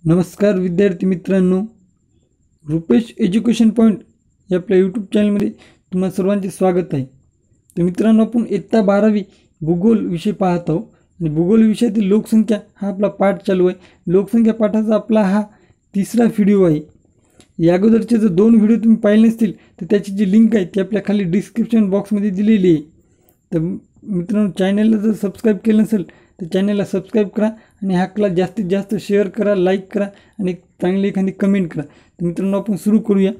नमस्कार विद्यार्थी मित्रांनो, रुपेश एज्युकेशन पॉईंट या आपल्या यूट्यूब चॅनलमध्ये तुम्हा सर्वांचे स्वागत आहे. तर मित्रांनो, आपण इयत्ता 12वी भूगोल विषय पाहत आहोत आणि भूगोल विषयातील लोकसंख्या हा आपला पाठ चालू आहे. लोकसंख्या पाठाचा आपला हा तिसरा व्हिडिओ आहे. या अगोदरचे जर 2 व्हिडिओ तुम्ही पाहिले नसतील तर त्याची जी लिंक आहे ती आपल्या खाली डिस्क्रिप्शन बॉक्समध्ये दिलेली आहे. तर मित्रांनो, चॅनलला जर सबस्क्राईब केलं नसेल तर चॅनलला सबस्क्राईब करा आणि हा क्लास जास्तीत जास्त शेअर करा, लाईक करा आणि चांगली एखादी कमेंट करा. तर मित्रांनो, आपण सुरू करूया.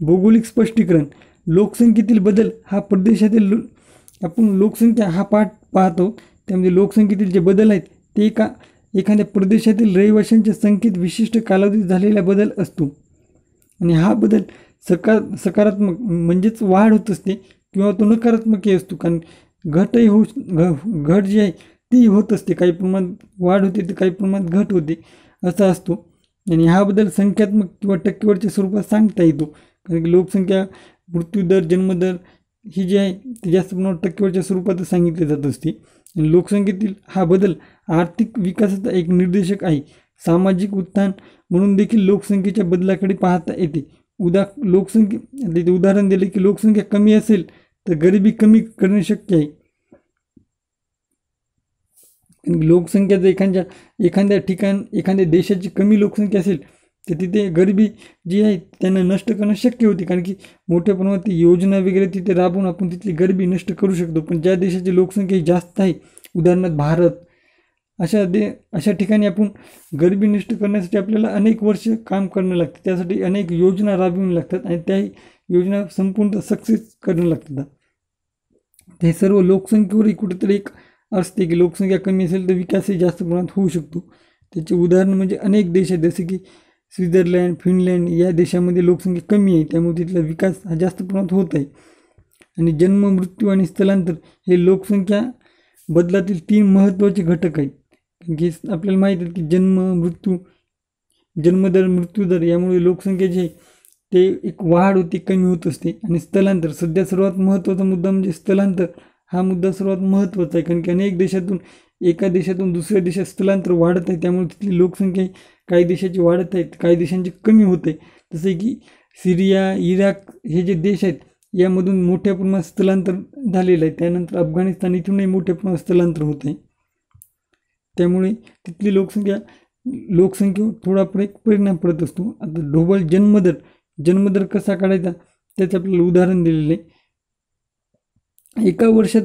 भौगोलिक स्पष्टीकरण. लोकसंख्येतील बदल हा प्रदेशातील आपण लोकसंख्या हा पाठ पाहतो. त्यामध्ये लोकसंख्येतील जे बदल आहेत ते एखाद्या प्रदेशातील रहिवाशांच्या संख्येत विशिष्ट कालावधीत झालेला बदल असतो आणि हा बदल सकारात्मक म्हणजेच वाढ होत असते किंवा तो नकारात्मकही असतो. कारण घटही घट जी आहे ती होत असते, काही प्रमाणात वाढ होते तर काही प्रमाणात घट होते असा असतो. आणि हा बदल संख्यात्मक किंवा टक्केवारीच्या स्वरूपात सांगता येतो. कारण की लोकसंख्या, मृत्यूदर, जन्मदर ही जी आहे ती जास्त प्रमाणात टक्केवारीच्या स्वरूपातच सांगितले जात असते. आणि लोकसंख्येतील हा बदल आर्थिक विकासाचा एक निर्देशक आहे. सामाजिक उत्थान म्हणून देखील लोकसंख्येच्या बदलाकडे पाहता येते. लोकसंख्ये उदाहरण दिले की लोकसंख्या कमी असेल तर गरिबी कमी करणे शक्य आहे. लोकसंख्या जर एखाद्या देशाची कमी लोकसंख्या असेल तर तिथे गरिबी जी आहे त्यांना नष्ट करणं शक्य होते. कारण की मोठ्या प्रमाणात योजना वगैरे तिथे राबवून आपण तिथली गरिबी नष्ट करू शकतो. पण ज्या देशाची लोकसंख्या जास्त आहे, उदाहरणार्थ भारत, अशा ठिकाणी आपण गरिबी नष्ट करण्यासाठी आपल्याला अनेक वर्ष काम करणं लागतं. त्यासाठी अनेक योजना राबवून लागतात आणि त्या योजना संपूर्ण सक्सेस करणं लागतात. हे सर्व लोकसंख्येवरही कुठेतरी एक असते की लोकसंख्या कमी असेल तर विकासही जास्त प्रमाणात होऊ शकतो. त्याचे उदाहरण म्हणजे अनेक देश आहेत, जसे की स्वित्झर्लंड, फिनलँड या देशामध्ये लोकसंख्या कमी आहे, त्यामुळे तिथला विकास हा जास्त प्रमाणात होत आहे. आणि जन्म, मृत्यू आणि स्थलांतर हे लोकसंख्या बदलातील 3 महत्त्वाचे घटक आहेत. की आपल्याला माहीत आहे की जन्मदर, मृत्यूदर यामुळे लोकसंख्या जी आहे ते एक वाढ होते, कमी होत असते. आणि स्थलांतर, सध्या सर्वात महत्त्वाचा मुद्दा म्हणजे स्थलांतर हा मुद्दा सर्वात महत्त्वाचा आहे. कारण की अनेक देशातून एका देशातून दुसऱ्या देशात स्थलांतर वाढत आहे, त्यामुळे तिथली लोकसंख्या काही देशाची वाढत आहे, काही देशांची कमी होते. जसे की सिरिया, इराक हे जे देश आहेत यामधून मोठ्या प्रमाणात स्थलांतर झालेलं आहे. त्यानंतर अफगाणिस्तान इथूनही मोठ्या प्रमाणात स्थलांतर होत आहे. त्यामुळे तिथली लोकसंख्येवर थोडा परिणाम पडत असतो. आता ढोबळ जन्मदर कसा काढायचा त्याचं आपल्याला उदाहरण दिलेलं आहे. एका वर्षात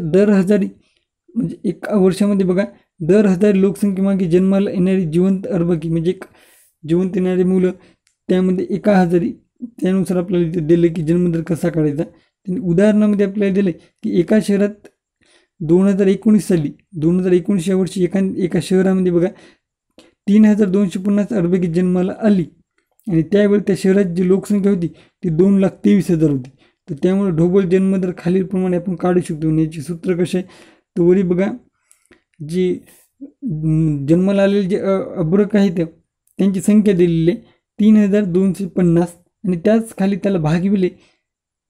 म्हणजे एका वर्षामध्ये बघा, दर 1000 लोकसंख्येमागे जन्माला येणारी जिवंत अर्भकी म्हणजे जिवंत येणारी मुलं, त्यामध्ये 1000, त्यानुसार आपल्याला इथे दिलं की जन्मदर कसा काढायचा. त्यांनी उदाहरणामध्ये आपल्याला दिलं की एका शहरात 2019 या वर्षी एका शहरामध्ये बघा 3250 अर्भकी जन्माला आली आणि त्यावेळी त्या शहरात जी लोकसंख्या होती ती 2,23,000 होती. तर त्यामुळे ढोबळ जन्मदर खालीलप्रमाणे आपण काढू शकतो. याचे सूत्र कसे आहे तर वरी बघा, जी जन्माला आलेले जे अर्भक आहेत त्यांची संख्या दिलेली आहे 3250 आणि त्याच खाली त्याला भागविले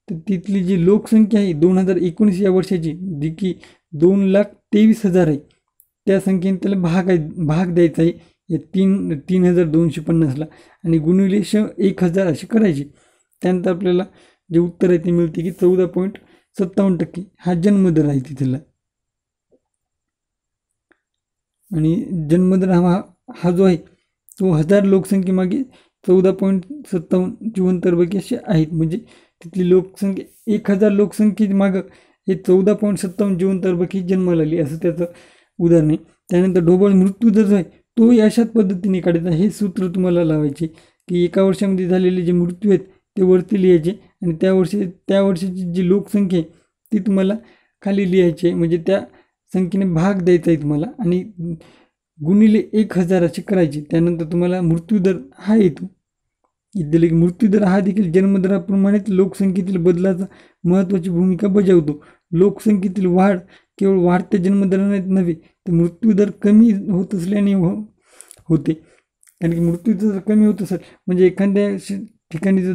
तर तिथली जी लोकसंख्या आहे 2019 या वर्षाची जी की 2,23,000 आहे, त्या संख्येने त्याला भाग द्यायचा आहे या 3250ला आणि गुणिले 1000 अशी करायची. त्यानंतर आपल्याला जे उत्तर आहे ते मिळते की 14.57% हा जन्मदर आहे तिथला. आणि जन्मदर हा जो आहे तो 1000 लोकसंख्येमागे 14.57 जिवंत अर्भकी असे आहेत. म्हणजे तिथली लोकसंख्या 1000 लोकसंख्येमागं हे 14.57 जिवंत अर्भकी जन्माला आली, असं त्याचं उदाहरण आहे. त्यानंतर ढोबळ मृत्यूदर जो आहे तोही अशाच पद्धतीने काढायचा. हे सूत्र तुम्हाला लावायचे की एका वर्षामध्ये झालेले जे मृत्यू आहेत ते वरती लिहायचे आणि त्या वर्षाची जी लोकसंख्या आहे ती तुम्हाला खाली लिहायची आहे. म्हणजे त्या संख्येने भाग द्यायचा आहे तुम्हाला आणि गुणिले 1000 अशी करायची. त्यानंतर तुम्हाला मृत्यूदर हा येतो. दिले की मृत्यूदर हा देखील जन्मदराप्रमाणेच लोकसंख्येतील बदलाचा महत्त्वाची भूमिका बजावतो. लोकसंख्येतील वाढ केवळ वाढत्या जन्मदराने नव्हे तर मृत्यूदर कमी होत असल्याने होते. कारण की मृत्यूदर कमी होत असेल म्हणजे एखाद्या ठिकाणी जर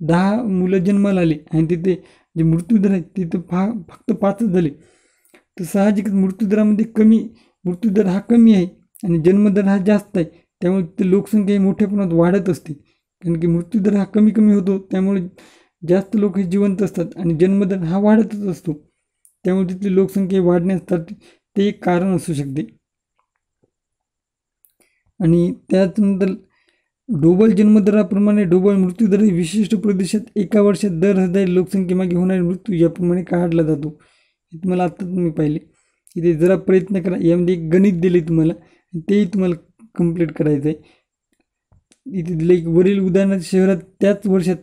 10 मुलं जन्माला आले आणि तिथे जे मृत्यूदर आहे तिथं फक्त 5च झाले तर साहजिकच मृत्यूदर हा कमी आहे आणि जन्मदर हा जास्त आहे. त्यामुळे ती लोकसंख्या ही मोठ्या प्रमाणात वाढत असते, कारण की मृत्यूदर हा कमी कमी होतो, त्यामुळे जास्त लोक हे जिवंत असतात आणि जन्मदर हा वाढतच असतो, त्यामुळे तिथली लोकसंख्या वाढण्यासाठी ते एक कारण असू शकते. आणि त्यानंतर ढोबळ जन्मदराप्रमाणे ढोबळ मृत्यूदर हे विशिष्ट प्रदेशात एका वर्षात दर 1000 लोकसंख्येमागे होणारे मृत्यू याप्रमाणे काढला जातो. हे तुम्हाला आत्ता तुम्ही पाहिले. इथे जरा प्रयत्न करा, यामध्ये एक गणित दिले तुम्हाला, तेही तुम्हाला कंप्लीट करायचं आहे. इथे दिले वरील उदाहरणात शहरात त्याच वर्षात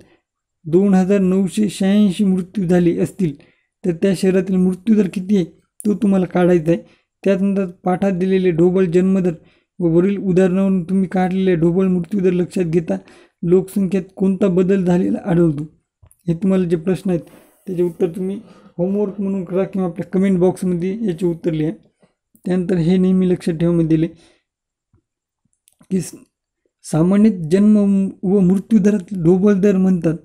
2986 मृत्यू झाले असतील तर त्या शहरातील मृत्यूदर किती आहे तो तुम्हाला काढायचा आहे. त्यानंतर पाठात दिलेले ढोबळ जन्मदर व वरील उदाहरणावरून तुम्ही काढलेले ढोबळ मृत्यूदर लक्षात घेता लोकसंख्येत कोणता बदल झालेला आढळतो. हे तुम्हाला जे प्रश्न आहेत त्याचे उत्तर तुम्ही होमवर्क म्हणून करा किंवा आपल्या कमेंट बॉक्समध्ये याचे उत्तर लिहा. त्यानंतर हे नेहमी लक्षात ठेवामध्ये दिले की सामान्यत जन्म व मृत्यू दरात ढोबळ दर म्हणतात,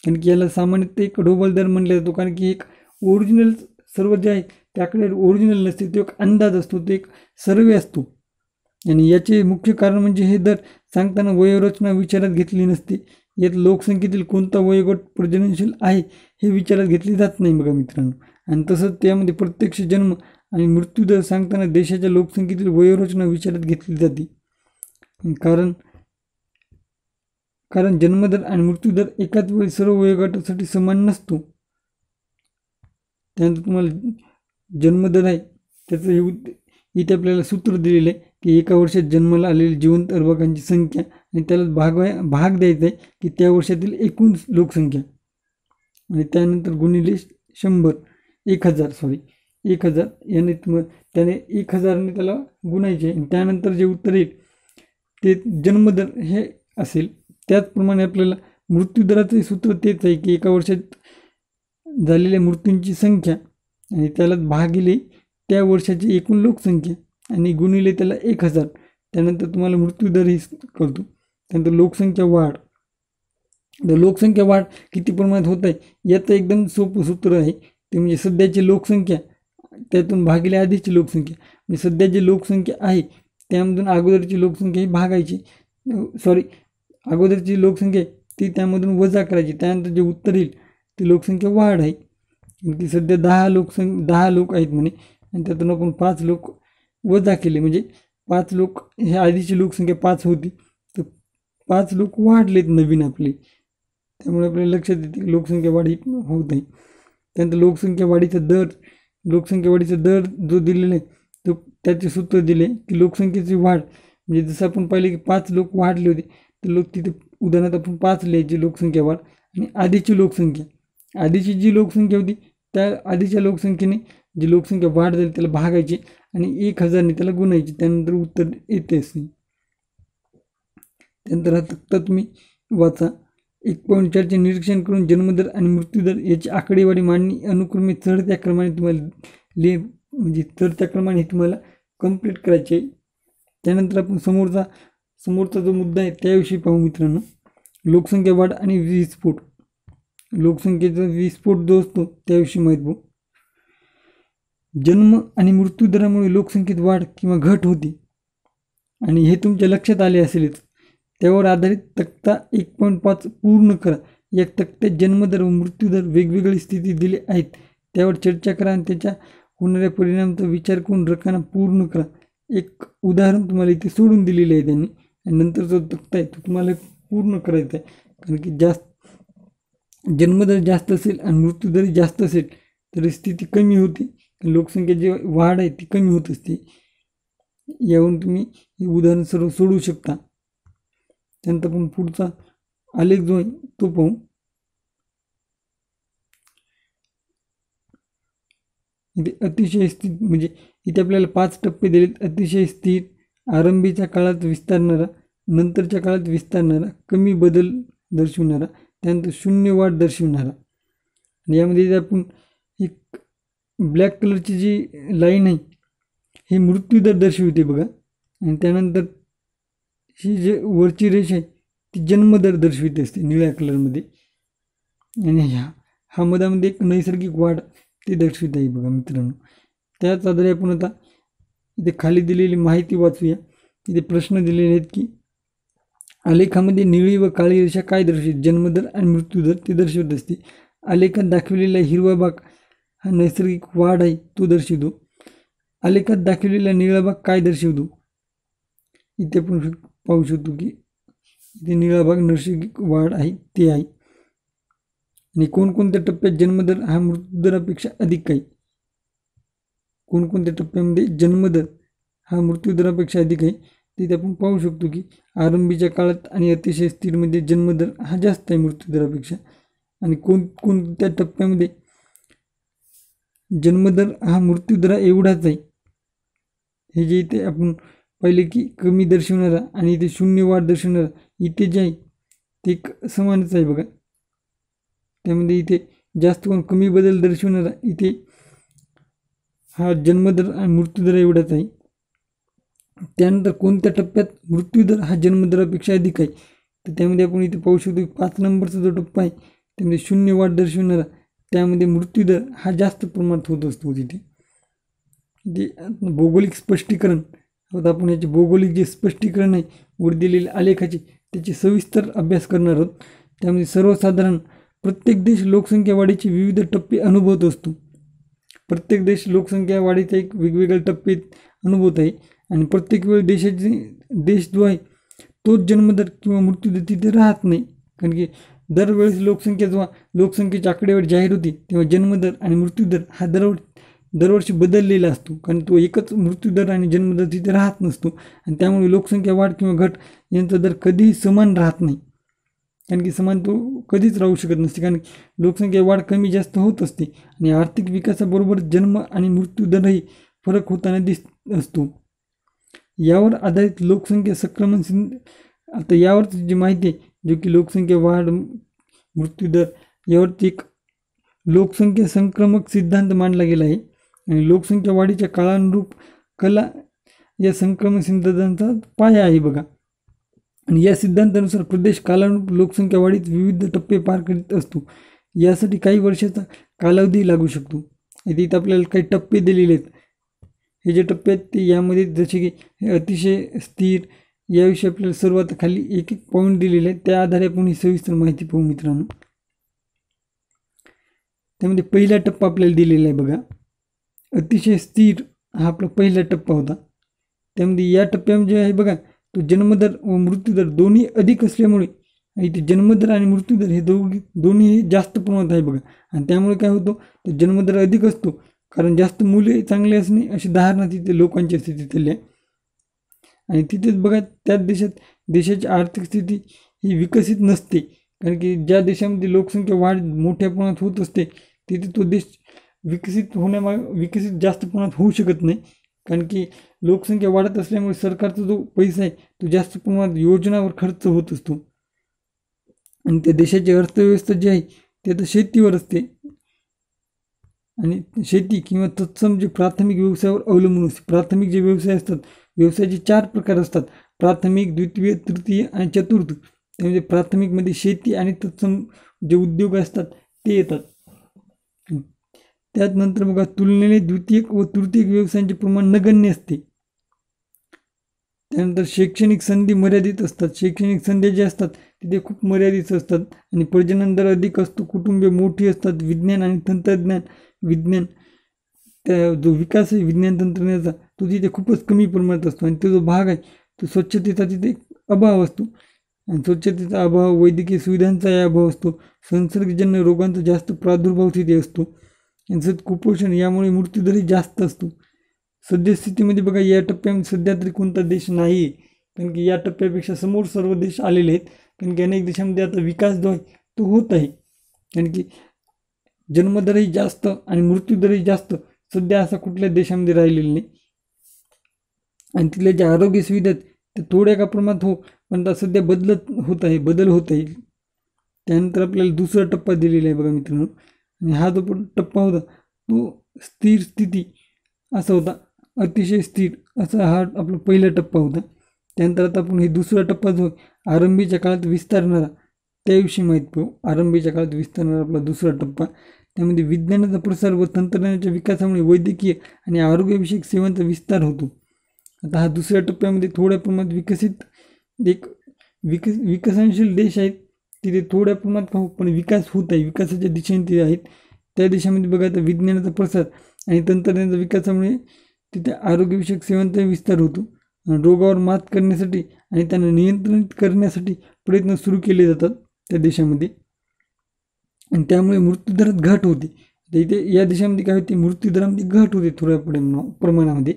कारण की याला सामान्यत एक ढोबळ दर म्हणला जातो, कारण की एक ओरिजिनल सर्व जे आहे त्याकडे ओरिजिनल नसते, तो एक अंदाज असतो, तो एक सर्वे असतो. आणि याचे मुख्य कारण म्हणजे हे दर सांगताना वयोरचना विचारात घेतली नसते. यात लोकसंख्येतील कोणता वयोगट प्रजननशील आहे हे विचारात घेतले जात नाही बघा मित्रांनो. आणि तसंच त्यामध्ये प्रत्यक्ष जन्म आणि मृत्यूदर सांगताना देशाच्या लोकसंख्येतील वयोरचना विचारात घेतली जाते, कारण जन्मदर आणि मृत्यूदर एकाच वेळी सर्व वयोगटासाठी समान नसतो. त्यानंतर तुम्हाला जन्मदर आहे त्याचं इथे आपल्याला सूत्र दिलेलं आहे की एका वर्षात जन्माला आलेल्या जिवंत अर्भकांची संख्या आणि त्याला भाग द्यायचा आहे की त्या वर्षातील एकूण लोकसंख्या आणि त्यानंतर गुणिले 1000 याने त्याने 1000ने त्याला गुणायचे आणि त्यानंतर जे उत्तर येईल ते जन्मदर हे असेल. त्याचप्रमाणे आपल्याला मृत्यूदराचंही सूत्र तेच आहे की एका वर्षात झालेल्या मृत्यूंची संख्या आणि त्याला भागिले त्या वर्षाची एकूण लोकसंख्या आणि गुणिले त्याला 1000. त्यानंतर तुम्हाला मृत्यूदरही कळतो. त्यानंतर लोकसंख्या वाढ किती प्रमाणात होत आहे याचं एकदम सोपं सूत्र आहे, ते म्हणजे सध्याची लोकसंख्या त्यातून भागिले आधीची लोकसंख्या. म्हणजे सध्या जी लोकसंख्या आहे त्यामधून अगोदरची लोकसंख्या ही भागायची, अगोदरची लोकसंख्या ती त्यामधून वजा करायची, त्यानंतर जे उत्तर येईल ती लोकसंख्या वाढ आहे. की सध्या 10 लोक आहेत म्हणे आणि त्यातून आपण 5 लोक वजा केले, म्हणजे 5 लोक हे आधीची लोकसंख्या 5 होती तर 5 लोक वाढलेत नवीन आपले, त्यामुळे आपल्याला लक्षात येते लोकसंख्या वाढ होत आहे. त्यानंतर लोकसंख्या वाढीचा दर जो दिलेला आहे तो त्याचे सूत्र दिले की लोकसंख्येची वाढ म्हणजे जसं आपण पाहिले की 5 लोक वाढले होते तर तिथे उदाहरणार्थ आपण 5 लिहायची लोकसंख्या वाढ आणि आधीची जी लोकसंख्या होती त्या आधीच्या लोकसंख्येने जी लोकसंख्या वाढ झाली त्याला भागायची आणि 1000ने त्याला गुणायची, त्यानंतर उत्तर येते असे. त्यानंतर हा तक्ता तुम्ही वाचा. 1.4चे निरीक्षण करून जन्मदर आणि मृत्यूदर याची आकडेवारी मांडणी अनुक्रमे चढत्या क्रमाने तुम्हाला म्हणजे चढत्या क्रमाने तुम्हाला कंप्लीट करायचे. त्यानंतर आपण समोरचा जो मुद्दा आहे त्याविषयी पाहू मित्रांनो. लोकसंख्या वाढ आणि विस्फोट. लोकसंख्येचा विस्फोट जो असतो त्याविषयी माहीत भाऊ. जन्म आणि मृत्यू दरामुळे लोकसंख्येत वाढ किंवा घट होती आणि हे तुमच्या लक्षात आले असेलच. त्यावर आधारित तक्ता 1.5 पूर्ण करा. या तक्त्यात जन्मदर व मृत्यूदर वेगवेगळी स्थिती दिली आहेत त्यावर चर्चा करा आणि त्याच्या होणाऱ्या परिणामाचा विचार करून रकाना पूर्ण करा. एक उदाहरण तुम्हाला इथे सोडून दिलेलं आहे त्यांनी आणि नंतर जो तक्ता आहे तो तुम्हाला पूर्ण करायचा आहे, कारण की जन्मदर जास्त असेल आणि मृत्यूदर जास्त असेल तर स्थिती कमी होते, लोकसंख्या जी वाढ आहे ती कमी होत असते. यावरून तुम्ही हे उदाहरण सर्व सोडवू शकता. त्यानंतर आपण पुढचा आलेख जो आहे तो पाहू. इथे अतिशय स्थिर म्हणजे इथे आपल्याला 5 टप्पे दिलेत. अतिशय स्थिर, आरंभीच्या काळात विस्तारणारा, नंतरच्या काळात विस्तारणारा, कमी बदल दर्शवणारा, त्यानंतर शून्य वाढ दर्शवणारा. आणि यामध्ये आपण एक ब्लॅक कलरची जी लाईन आहे हे मृत्यूदर दर्शवते बघा, आणि त्यानंतर ही जे वरची रेष आहे ती जन्मदर दर्शवित असते निळ्या कलरमध्ये, आणि हा मधामध्ये एक नैसर्गिक वाढ ते दर्शवित आहे बघा मित्रांनो. त्याच आधारे आपण आता इथे खाली दिलेली माहिती वाचूया. इथे प्रश्न दिलेले आहेत की आलेखामध्ये निळी व काळी रेषा काय दर्शवते? जन्मदर आणि मृत्यूदर ते दर्शवत असते. आलेखात दाखवलेला हिरवा भाग हा नैसर्गिक वाढ आहे तो दर्शवतो. आलेखात दाखवलेला निळा भाग काय दर्शवतो? इथे आपण पाहू शकतो की इथे निळा भाग नैसर्गिक वाढ आहे ते आहे. आणि कोणकोणत्या टप्प्यात जन्मदर हा मृत्यूदरापेक्षा अधिक आहे? कोणकोणत्या टप्प्यामध्ये जन्मदर हा मृत्यूदरापेक्षा अधिक आहे तिथे आपण पाहू शकतो की आरंभीच्या काळात आणि अतिशय स्थिरमध्ये जन्मदर हा जास्त आहे मृत्यूदरापेक्षा. आणि कोणत्या टप्प्यामध्ये जन्मदर हा मृत्यूदरा एवढाच आहे? हे जे इथे आपण पाहिले की कमी दर्शवणारा आणि इथे शून्य वाढ दर्शवणारा इथे जे आहे ते समानच आहे बघा. त्यामध्ये इथे जास्त कोण कमी बदल दर्शवणारा इथे हा जन्मदर आणि मृत्यूदर एवढाच आहे. त्यानंतर कोणत्या टप्प्यात मृत्यूदर हा जन्मदरापेक्षा अधिक आहे? तर त्यामध्ये आपण इथे पाहू शकतो की 5 नंबरचा जो टप्पा आहे त्यामध्ये शून्य वाढ दर्शवणारा त्यामध्ये मृत्यूदर हा जास्त प्रमाणात होत असतो. तिथे भौगोलिक स्पष्टीकरण आता आपण याचे भौगोलिक जे स्पष्टीकरण आहे वर दिलेले आलेखाचे त्याचे सविस्तर अभ्यास करणार आहोत. त्यामध्ये सर्वसाधारण प्रत्येक देश लोकसंख्या वाढीचे विविध टप्पे अनुभवत असतो. प्रत्येक देश लोकसंख्या वाढीचा एक वेगवेगळे टप्पे अनुभवत आहे आणि प्रत्येक वेळ देश जो आहे तोच जन्मदर किंवा मृत्यूदर तिथे राहत नाही. कारण की दरवेळेस जेव्हा लोकसंख्येची आकडेवारी जाहीर होती तेव्हा जन्मदर आणि मृत्यूदर हा दरवर्षी बदललेला असतो. कारण तो एकच मृत्यूदर आणि जन्मदर तिथे राहत नसतो आणि त्यामुळे लोकसंख्या वाढ किंवा घट यांचा दर कधीही समान राहत नाही. कारण की समान तो कधीच राहू शकत नसते. कारण लोकसंख्या वाढ कमी जास्त होत असते आणि आर्थिक विकासाबरोबर जन्म आणि मृत्यूदरही फरक होताना दिसत असतो. यावर आधारित लोकसंख्या संक्रमण आता यावरची जी माहिती आहे जो की लोकसंख्या वाढ मृत्यूदर यावरती एक लोकसंख्या संक्रमक सिद्धांत मांडला गेला आहे. आणि लोकसंख्या वाढीच्या काळानुरूप कला या संक्रमण सिद्धांताचा पाया आहे बघा. आणि या सिद्धांतानुसार प्रदेश कालानुरूप लोकसंख्या वाढीत विविध टप्पे पार करीत असतो. यासाठी काही वर्षाचा कालावधी लागू शकतो. इथे आपल्याला काही टप्पे दिलेले आहेत. हे जे टप्पे आहेत ते यामध्ये जसे की अतिशय स्थिर याविषयी आपल्याला सर्वात खाली एक एक पॉईंट दिलेले आहेत. त्या आधारे आपण ही सविस्तर माहिती पाहू मित्रांनो. त्यामध्ये पहिला टप्पा आपल्याला दिलेला आहे बघा. अतिशय स्थिर हा आपला पहिला टप्पा होता. त्यामध्ये या टप्प्यामध्ये आहे बघा तो जन्मदर व मृत्यूदर दोन्ही अधिक असल्यामुळे इथे जन्मदर आणि मृत्यूदर हे दोन्ही जास्त प्रमाणात आहे बघा. आणि त्यामुळे काय होतं तर जन्मदर अधिक असतो कारण जास्त मुले चांगले असणे अशी धारणा तिथे लोकांची असते तिथल्या. आणि तिथेच बघा त्याच देशाची आर्थिक स्थिती ही विकसित नसते. कारण की ज्या देशामध्ये लोकसंख्या वाढ मोठ्या प्रमाणात होत असते तिथे तो देश विकसित जास्त प्रमाणात होऊ शकत नाही. कारण की लोकसंख्या वाढत असल्यामुळे सरकारचा जो पैसा आहे तो जास्त प्रमाणात योजनावर खर्च होत असतो. आणि त्या देशाची अर्थव्यवस्था जी आहे ते आता शेतीवर असते. आणि शेती किंवा तत्सम जे प्राथमिक व्यवसायावर अवलंबून असते. प्राथमिक जे व्यवसाय असतात व्यवसायाचे 4 प्रकार असतात. प्राथमिक, द्वितीय, तृतीय आणि चतुर्थ. त्यामध्ये प्राथमिकमध्ये शेती आणि तत्सम जे उद्योग असतात ते येतात. त्यात नंतर बघा तुलनेने द्वितीयक व तृतीयक व्यवसायांचे प्रमाण नगण्य असते. त्यानंतर शैक्षणिक संधी मर्यादित असतात. शैक्षणिक संधी जे असतात तिथे खूप मर्यादित असतात. आणि प्रजनन दर अधिक असतो. कुटुंबे मोठी असतात. विज्ञान आणि तंत्रज्ञान त्या जो विकास आहे विज्ञान तंत्रज्ञानाचा तो तिथे खूपच कमी प्रमाणात असतो. आणि तो जो भाग आहे तो स्वच्छतेचा तिथे अभाव असतो. आणि स्वच्छतेचा अभाव, वैद्यकीय सुविधांचाही अभाव असतो. संसर्गजन्य रोगांचा जास्त प्रादुर्भाव तिथे असतो. आणि कुपोषण यामुळे मृत्यूदरही जास्त असतो. सद्यस्थितीमध्ये बघा या टप्प्यामध्ये सध्या तरी कोणता देश नाही. कारण की या टप्प्यापेक्षा समोर सर्व देश आलेले आहेत. कारण की अनेक देशांमध्ये आता विकास जो आहे तो होत आहे. कारण की जन्मदरही जास्त आणि मृत्यूदरही जास्त सध्या असा कुठल्या देशामध्ये राहिलेला नाही. आणि तिथल्या ज्या आरोग्य सुविधा आहेत ते थोड्या का प्रमाणात पण आता सध्या बदल होत आहे. त्यानंतर आपल्याला दुसरा टप्पा दिलेला आहे बघा मित्रांनो. आणि हा जो टप्पा होता तो स्थिर स्थिती असा होता. अतिशय स्थिर असा हा आपला पहिला टप्पा होता. त्यानंतर आता आपण हे दुसरा टप्पा जो आरंभीच्या काळात विस्तारणारा त्याविषयी माहीत पाहू. आरंभीच्या काळात विस्तारणारा आपला दुसरा टप्पा. त्यामध्ये विज्ञानाचा प्रसार व तंत्रज्ञानाच्या विकासामुळे वैद्यकीय आणि आरोग्यविषयक सेवांचा विस्तार होतो. आता हा दुसऱ्या टप्प्यामध्ये थोड्या प्रमाणात विकसनशील देश आहेत, तिथे थोड्या प्रमाणात पाहू पण विकास होत आहे, विकासाच्या दिशेने ते आहेत. त्या देशामध्ये बघा आता विज्ञानाचा प्रसार आणि तंत्रज्ञानाच्या विकासामुळे तिथे आरोग्यविषयक सेवांचा विस्तार होतो. रोगावर मात करण्यासाठी आणि त्यांना नियंत्रित करण्यासाठी प्रयत्न सुरू केले जातात त्या देशामध्ये, आणि त्यामुळे मृत्यूदरात घट होते. तर इथे या देशामध्ये काय होते, मृत्यूदरामध्ये घट होते थोड्या प्रमाणामध्ये,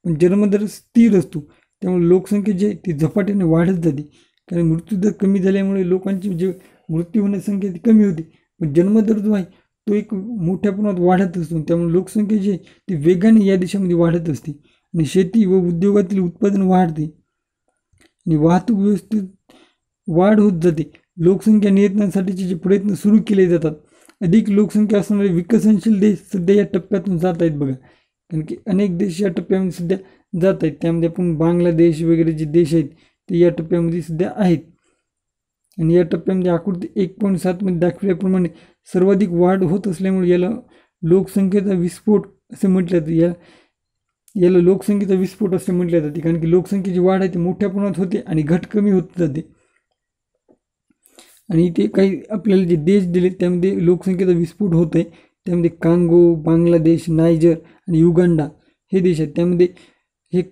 पण जन्मदर स्थिर असतो. त्यामुळे लोकसंख्या जी आहे ती झपाट्याने वाढत जाते, कारण मृत्यूदर कमी झाल्यामुळे लोकांची जे मृत्यू होण्याची संख्या ती कमी होते, पण जन्मदर जो आहे तो एक मोठ्या प्रमाणात वाढत असतो. त्यामुळे लोकसंख्या जी आहे ती वेगाने या देशामध्ये वाढत असते, आणि शेती व उद्योगातील उत्पादन वाढते आणि वाहतूक व्यवस्थेत वाढ होत जाते. लोकसंख्या नियंत्रणासाठीचे जे प्रयत्न सुरू केले जातात. अधिक लोकसंख्या असणारे विकसनशील देश सध्या या टप्प्यातून जात आहेत बघा, कारण की अनेक देश या टप्प्यामध्ये सध्या जात आहेत. त्यामध्ये आपण बांगलादेश वगैरे जे देश आहेत ते या टप्प्यामध्ये सध्या आहेत. आणि या टप्प्यामध्ये आकृती 1.7 मध्ये दाखवल्याप्रमाणे सर्वाधिक वाढ होत असल्यामुळे याला लोकसंख्येचा विस्फोट असे म्हटले जाते. याला लोकसंख्येचा विस्फोट असे म्हटले जाते, कारण की लोकसंख्येची वाढ आहे ती मोठ्या प्रमाणात होते आणि घट कमी होत जाते. आणि इथे काही आपल्याला जे देश दिले त्यामध्ये लोकसंख्येचा विस्फोट होत आहे. त्यामध्ये कांगो, बांगलादेश, नायजर आणि युगांडा हे देश आहेत. त्यामध्ये हे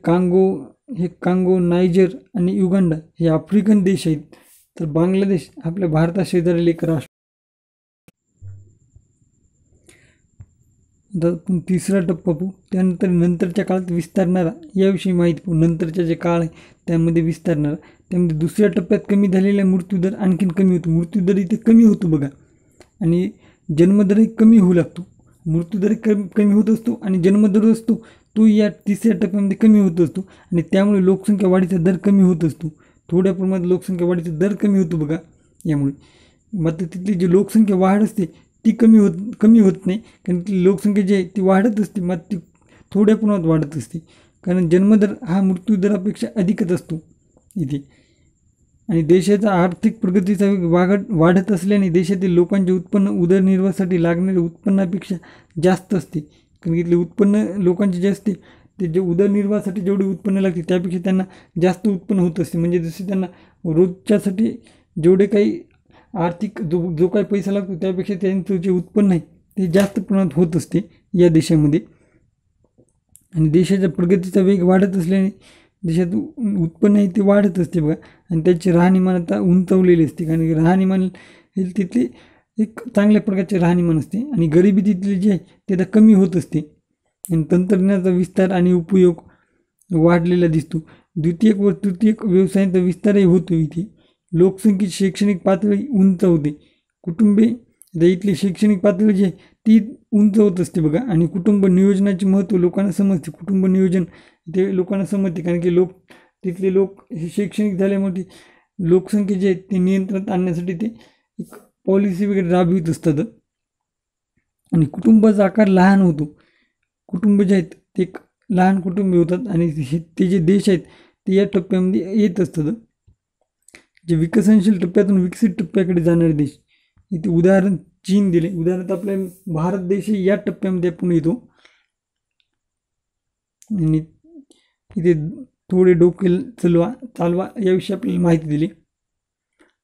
कांगो, नायजर आणि युगांडा हे आफ्रिकन देश आहेत. तर बांगलादेश आपल्या भारता शेजारील एक राष्ट्र. आपण तिसरा टप्पा पाहू, त्यानंतर नंतरच्या काळात विस्तारणारा याविषयी माहिती पाहू. नंतरच्या जे काळ आहे त्यामध्ये विस्तारणारा, त्यामध्ये दुसऱ्या टप्प्यात कमी झालेला मृत्यूदर आणखीन कमी होतो. मृत्यूदर इथे कमी होतो बघा, आणि जन्मदरही कमी होऊ लागतो. मृत्यूदर कमी होत असतो आणि जन्मदर असतो तो या तिसऱ्या टप्प्यामध्ये कमी होत असतो, आणि त्यामुळे लोकसंख्या वाढीचा दर कमी होत असतो. थोड्या प्रमाणात लोकसंख्या वाढीचा दर कमी होतो बघा यामुळे. मात्र तिथली जी लोकसंख्या वाढ असते ती कमी होत नाही, कारण ती लोकसंख्या जी आहे ती वाढत असते, मात्र ती थोड्या प्रमाणात वाढत असते, कारण जन्मदर हा मृत्यूदरापेक्षा अधिकच असतो इथे. आणि देशाचा आर्थिक प्रगतीचा वेग वाढत असल्याने देशातील लोकांचे उत्पन्न उदरनिर्वाहासाठी लागणाऱ्या उत्पन्नापेक्षा जास्त असते. कारण इथले उत्पन्न लोकांचे जे असते ते जे उदरनिर्वाहासाठी जेवढे उत्पन्न लागते त्यापेक्षा त्यांना जास्त उत्पन्न होत असते. म्हणजे जसे त्यांना रोजच्यासाठी जेवढे काही आर्थिक जो काही पैसा लागतो त्यापेक्षा त्यांचं जे उत्पन्न आहे ते जास्त प्रमाणात होत असते या देशामध्ये. आणि देशाच्या प्रगतीचा वेग वाढत असल्याने देशात उत्पन्न आहे ते वाढत असते बघा, आणि त्याची राहणीमान आता उंचावलेली असते, कारण की राहणीमान हे तिथले एक चांगल्या प्रकारचे राहणीमान असते, आणि गरिबी तिथली जी आहे ते आता कमी होत असते. आणि तंत्रज्ञानाचा विस्तार आणि उपयोग वाढलेला दिसतो. द्वितीयक व तृतीयक व्यवसायांचा विस्तारही होतो. इथे लोकसंख्येची शैक्षणिक पातळी उंचावते. कुटुंबे इथली शैक्षणिक पातळी जी आहे ती उंच होत असते बघा, आणि कुटुंब नियोजनाचे महत्त्व लोकांना समजते. कुटुंब नियोजन ते लोकांना समजते, कारण की तिथले लोक हे शैक्षणिक झाल्यामुळे लोकसंख्या जी आहे ते नियंत्रणात आणण्यासाठी ते एक पॉलिसी वगैरे राबवित असतात. आणि कुटुंबाचा आकार लहान होतो. कुटुंब जे आहेत ते एक लहान कुटुंबे होतात, आणि ते जे देश आहेत ते या टप्प्यामध्ये येत असतात. जे विकसनशील टप्प्यातून विकसित टप्प्याकडे जाणारे देश, इथे उदाहरण चीन दिले. उदाहरणार्थ आपल्या भारत देश या टप्प्यामध्ये आपण येतो. आणि इथे थोडे डोके चालवा याविषयी आपल्याला माहिती दिली.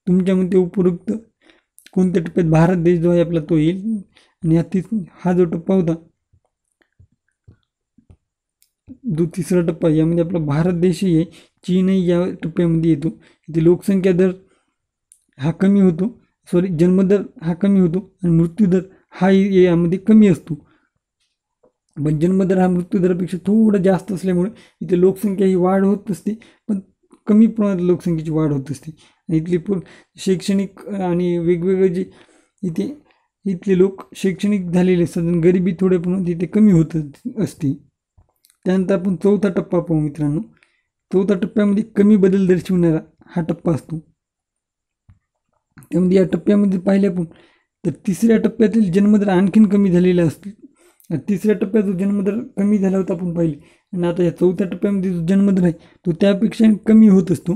तुमच्यामध्ये उपयुक्त कोणत्या टप्प्यात भारत देश जो आहे आपला तो येईल. आणि हा जो टप्पा होता जो तिसरा टप्पा, यामध्ये आपला भारत देशही आहे, चीनही या टप्प्यामध्ये येतो. इथे लोकसंख्या दर हा कमी होतो, जन्मदर हा कमी होतो, आणि मृत्यूदर हा यामध्ये कमी असतो. पण जन्मदर हा मृत्यूदरापेक्षा थोडा जास्त असल्यामुळे इथे लोकसंख्या ही वाढ होत असते, पण कमी प्रमाणात लोकसंख्येची वाढ होत असते. आणि इथली शैक्षणिक आणि वेगवेगळे जे इथले लोक शैक्षणिक झालेले असतात, गरिबी थोड्या प्रमाणात इथे कमी होत असते. त्यानंतर आपण चौथा टप्पा पाहू मित्रांनो. चौथा टप्प्यामध्ये कमी बदल दर्शवणारा हा टप्पा असतो. त्यामध्ये या टप्प्यामध्ये पाहिले आपण तर तिसऱ्या टप्प्यातील जन्मदर आणखीन कमी झालेला असतो. तिसऱ्या टप्प्यात जो जन्मदर कमी झाला होता आपण पाहिले, आणि आता या चौथ्या टप्प्यामध्ये जो जन्मदर आहे तो त्यापेक्षा कमी होत असतो.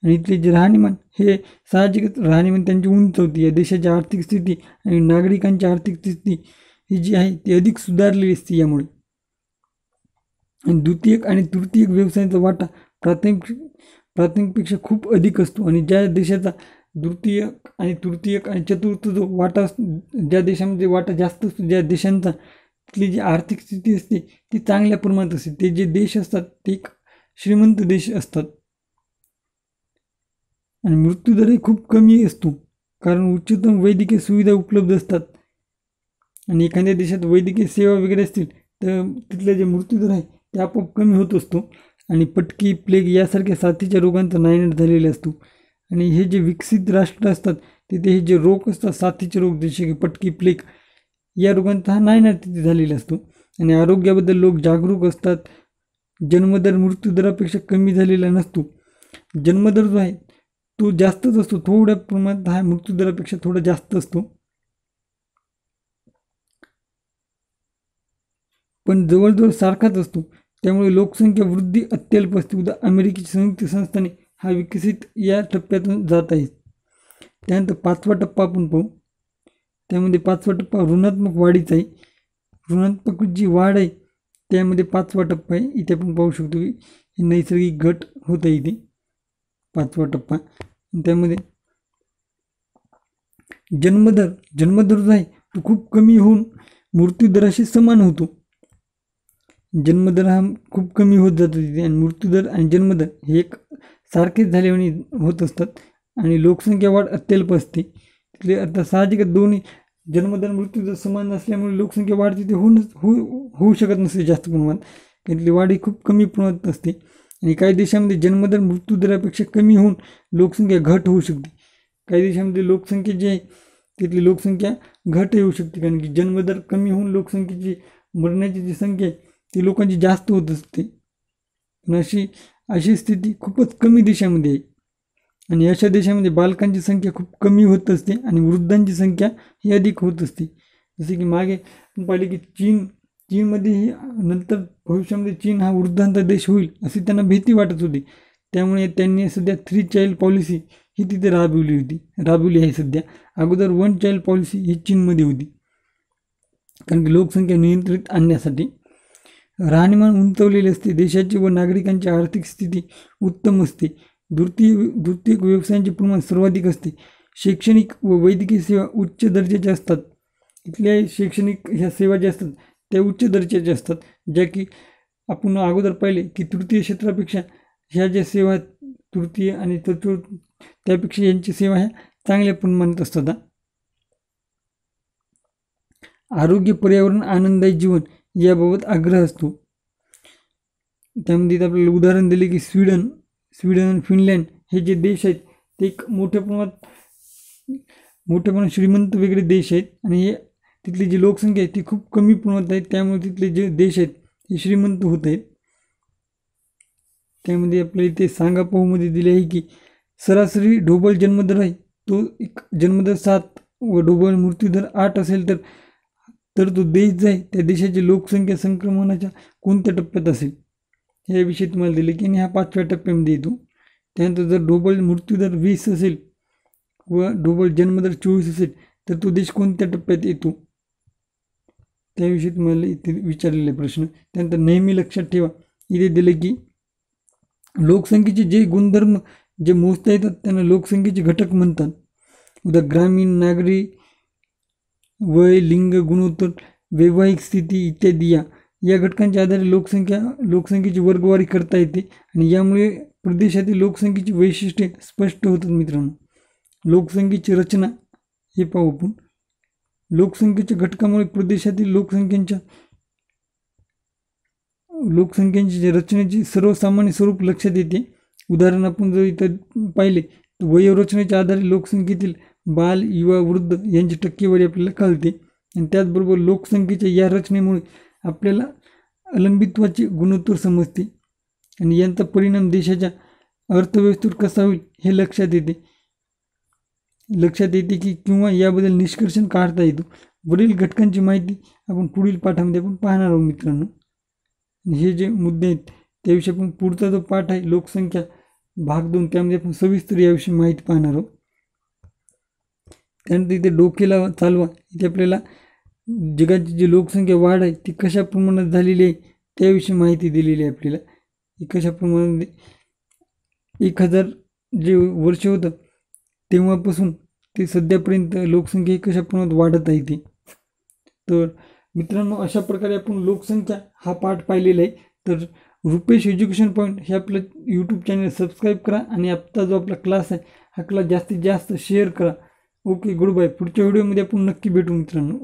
आणि इथले जे राहणीमान हे साहजिकच राहणीमान त्यांची उंचावते. या देशाची आर्थिक स्थिती आणि नागरिकांची आर्थिक स्थिती ही जी आहे ती अधिक सुधारलेली असते यामुळे. आणि द्वितीयक आणि तृतीयक व्यवसायांचा वाटा प्राथमिकपेक्षा खूप अधिक असतो. आणि ज्या देशाचा द्वितीयक आणि तृतीयक आणि चतुर्थ जो वाटा ज्या देशामध्ये वाटा जास्त असतो, ज्या देशांचा तिथली जी आर्थिक स्थिती असते ती चांगल्या प्रमाणात असते, ते जे देश असतात ते एक श्रीमंत देश असतात. आणि मृत्यूदरही खूप कमी असतो, कारण उच्चतम वैद्यकीय सुविधा उपलब्ध असतात. आणि एखाद्या देशात वैद्यकीय सेवा वगैरे असतील तर तिथले जे मृत्यूदर आहे ते आपोआप कमी होत असतो. आणि पटकी, प्लेग यासारख्या साथीच्या रोगांचा नायनाट झालेला असतो. आणि हे जे विकसित राष्ट्र असतात तिथे हे जे रोग असतात, साथीचे रोग जसे की पटकी, प्लेग या रोगांचा हा नायनाट तिथे झालेला असतो. आणि आरोग्याबद्दल लोक जागरूक असतात. जन्मदर मृत्यूदरापेक्षा कमी झालेला नसतो. जन्मदर जो आहे तो जास्तच असतो, थोड्या प्रमाणात हा मृत्यूदरापेक्षा थोडा जास्त असतो. पण जवळजवळ सारखाच असतो. त्यामुळे लोकसंख्या वृद्धी अत्यल्प असते. उदा अमेरिकेची संयुक्त संस्थाने हा विकसित या टप्प्यातून जात आहे. त्यानंतर 5वा टप्पा आपण पाहू. त्यामध्ये 5वा टप्पा ऋणात्मक वाढीचा आहे. ऋणात्मक जी वाढ आहे त्यामध्ये 5वा टप्पा आहे. इथे आपण पाहू शकतो की नैसर्गिक घट होत आहे इथे 5वा टप्पा. त्यामध्ये जन्मदर जो आहे तो खूप कमी होऊन मृत्यूदराशी समान होतो. जन्मदर हा खूप कमी होत जातो तिथे, आणि मृत्यूदर आणि जन्मदर हे एक सारखेच झाल्याने होत असतात. आणि लोकसंख्या वाढ अत्यल्प असते तिथले. आता साहजिकच दोन्ही जन्मदर मृत्यूदर समान असल्यामुळे लोकसंख्या वाढ तिथे होऊ शकत नसते जास्त प्रमाणात. तिथली वाढ ही खूप कमी प्रमाणात असते. आणि काही देशामध्ये जन्मदर मृत्यूदरापेक्षा कमी होऊन लोकसंख्या घट होऊ शकते. काही देशामध्ये लोकसंख्या जी आहे तिथली लोकसंख्या घट येऊ शकते, कारण की जन्मदर कमी होऊन लोकसंख्येची मरण्याची जी संख्या आहे ती लोकांची जास्त होत असते. पण अशी स्थिती खूपच कमी देशामध्ये आहे. आणि अशा देशामध्ये बालकांची संख्या खूप कमी होत असते आणि वृद्धांची संख्या ही अधिक होत असते. जसे की मागे पाहिले की चीनमध्येही नंतर भविष्यामध्ये चीन हा वृद्धांचा देश होईल अशी त्यांना भीती वाटत होती. त्यामुळे त्यांनी सध्या 3 चाइल्ड पॉलिसी ही तिथे राबवली आहे सध्या. अगोदर 1 चाइल्ड पॉलिसी ही चीनमध्ये होती, कारण की लोकसंख्या नियंत्रित आणण्यासाठी. राहणीमान उंचवलेले असते. देशाची व नागरिकांची आर्थिक स्थिती उत्तम असते. द्वितीयक व्यवसायांचे प्रमाण सर्वाधिक असते. शैक्षणिक व वैद्यकीय सेवा उच्च दर्जाच्या असतात. इथल्या शैक्षणिक ह्या सेवा ज्या असतात त्या उच्च दर्जाच्या असतात, ज्या की आपण अगोदर पाहिले की तृतीय क्षेत्रापेक्षा ह्या ज्या सेवा आहेत तृतीय आणि चतुर्थ त्यापेक्षा यांची सेवा ह्या चांगल्या प्रमाणात असतात. आरोग्य, पर्यावरण, आनंददायी जीवन याबाबत आग्रह असतो. त्यामध्ये आपल्याला उदाहरण दिले की स्वीडन आणि फिनलँड हे जे देश आहेत ते एक मोठ्या प्रमाणात श्रीमंत वगैरे देश आहेत. आणि हे तिथली जी लोकसंख्या आहे ती खूप कमी प्रमाणात आहे. त्यामुळे तिथले जे देश आहेत ते श्रीमंत होत आहेत. त्यामध्ये आपल्या इथे सांगापोमध्ये दिले आहे की सरासरी ढोबळ जन्मदर आहे तो एक जन्मदर 7 व ढोबळ मृत्यूदर 8 असेल तर तो देश जो आहे त्या देशाची लोकसंख्या संक्रमणाच्या कोणत्या टप्प्यात असेल याविषयी तुम्हाला दिले की हा 5व्या टप्प्यामध्ये येतो. त्यानंतर जर ढोबळ मृत्यूदर 20 असेल व ढोबळ जन्मदर 24 असेल तर तो देश कोणत्या टप्प्यात येतो त्याविषयी तुम्हाला इथे विचारलेले प्रश्न. त्यानंतर नेहमी लक्षात ठेवा इथे दिले की लोकसंख्येचे जे गुणधर्म जे मोजता येतात त्यांना लोकसंख्येचे घटक म्हणतात. उदा ग्रामीण, नागरी, वय, लिंग, गुणोत्तर, वैवाहिक स्थिती इत्यादी या घटकांच्या आधारे लोकसंख्येची वर्गवारी करता येते. आणि यामुळे प्रदेशातील लोकसंख्येची वैशिष्ट्ये स्पष्ट होतात. मित्रांनो, लोकसंख्येची रचना हे पाहू आपण. लोकसंख्येच्या घटकामुळे प्रदेशातील लोकसंख्येची रचनेची सर्वसामान्य स्वरूप लक्षात येते. उदाहरण आपण जर इथं पाहिले तर वयोरचनेच्या आधारे लोकसंख्येतील बाल, युवा, वृद्ध यांची टक्केवारी आपल्याला कळते. आणि त्याचबरोबर लोकसंख्येच्या या रचनेमुळे आपल्याला अवलंबित्वाचे गुणोत्तर समजते आणि यांचा परिणाम देशाच्या अर्थव्यवस्थेवर कसा होईल हे लक्षात येते की किंवा याबद्दल निष्कर्ष काढता येतो. वरील घटकांची माहिती आपण पुढील पाठामध्ये आपण पाहणार आहोत. मित्रांनो, हे जे मुद्दे आहेत त्याविषयी आपण पुढचा जो पाठ आहे लोकसंख्या भाग 2 त्यामध्ये आपण सविस्तर याविषयी माहिती पाहणार आहोत. त्यानंतर इथे डोकेला चालवा इथे आपल्याला जगाची जी लोकसंख्या वाढ आहे ती कशा प्रमाणात झालेली आहे त्याविषयी माहिती दिलेली आहे आपल्याला. कशा प्रमाणे 1000 जे वर्ष होतं तेव्हापासून ते सध्यापर्यंत लोकसंख्या कशा प्रमाणात वाढत आहे ती. तर मित्रांनो, अशा प्रकारे आपण लोकसंख्या हा पाठ पाहिलेला आहे. तर रुपेश एज्युकेशन पॉईंट हे आपलं यूट्यूब चॅनल सबस्क्राईब करा आणि आत्ता जो आपला क्लास आहे हा क्लास जास्तीत जास्त शेअर करा. Okay, good bye. पुढच्या व्हिडिओमध्ये आपण नक्की भेटू मित्रांनो.